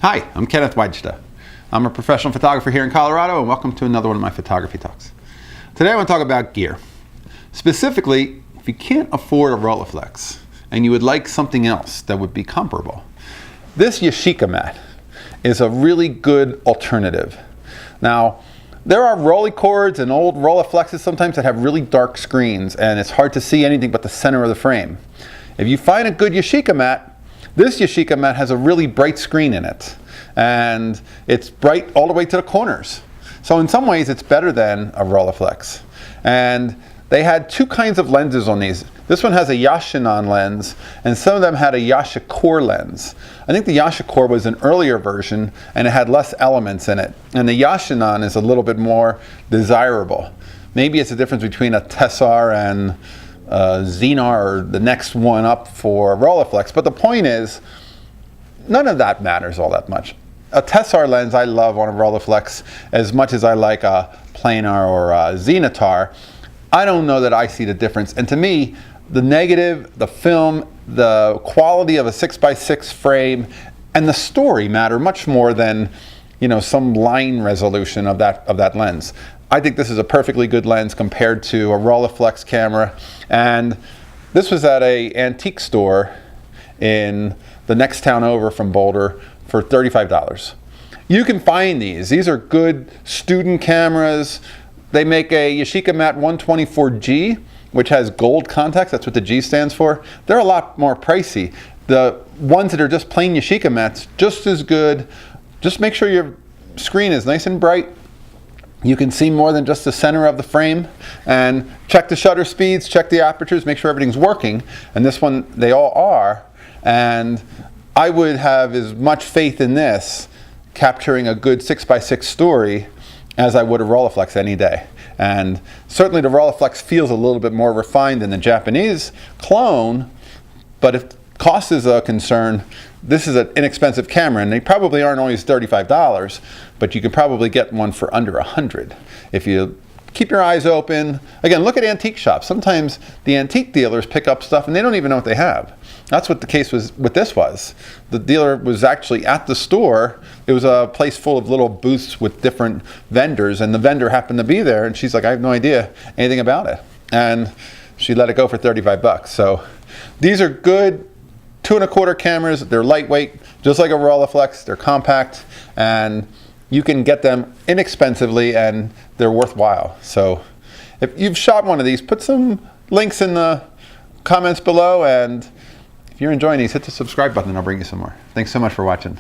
Hi, I'm Kenneth Wajda. I'm a professional photographer here in Colorado, and welcome to another one of my photography talks. Today I want to talk about gear. Specifically, if you can't afford a Rolleiflex and you would like something else that would be comparable, this Yashica mat is a really good alternative. Now, there are Rolleicords and old Rolleiflexes sometimes that have really dark screens and it's hard to see anything but the center of the frame. If you find a good Yashica mat, this Yashica mat has a really bright screen in it, and it's bright all the way to the corners. So in some ways it's better than a Rolleiflex. And they had two kinds of lenses on these. This one has a Yashica lens, and some of them had a Yashica lens. I think the Yashica was an earlier version, and it had less elements in it. And the Yashica is a little bit more desirable. Maybe it's a difference between a TLR and Xenar, or the next one up for Rolleiflex. But the point is, none of that matters all that much. A TLR lens I love on a Rolleiflex as much as I like a planar or a Xenar. I don't know that I see the difference. And to me, the negative, the film, the quality of a 6x6 frame, and the story matter much more than, you know, some line resolution of that lens. I think this is a perfectly good lens compared to a Rolleiflex camera. And this was at an antique store in the next town over from Boulder for $35. You can find these. These are good student cameras. They make a Yashica Mat 124G, which has gold contacts. That's what the G stands for. They're a lot more pricey. The ones that are just plain Yashica mats, just as good. Just make sure your screen is nice and bright. You can see more than just the center of the frame, and check the shutter speeds, check the apertures, make sure everything's working. And this one, they all are. And I would have as much faith in this capturing a good 6x6 story as I would a Rolleiflex any day. And certainly the Rolleiflex feels a little bit more refined than the Japanese clone, but if cost is a concern, this is an inexpensive camera, and they probably aren't always $35, but you can probably get one for under $100 if you keep your eyes open. Again, look at antique shops. Sometimes the antique dealers pick up stuff and they don't even know what they have. That's what the case was with this was. The dealer was actually at the store. It was a place full of little booths with different vendors, and the vendor happened to be there, and she's like, I have no idea anything about it. And she let it go for 35 bucks. So these are good 2¼ cameras. They're lightweight, just like a Rolleiflex. They're compact, and you can get them inexpensively, and they're worthwhile. So if you've shot one of these, put some links in the comments below, and if you're enjoying these, hit the subscribe button and I'll bring you some more. Thanks so much for watching.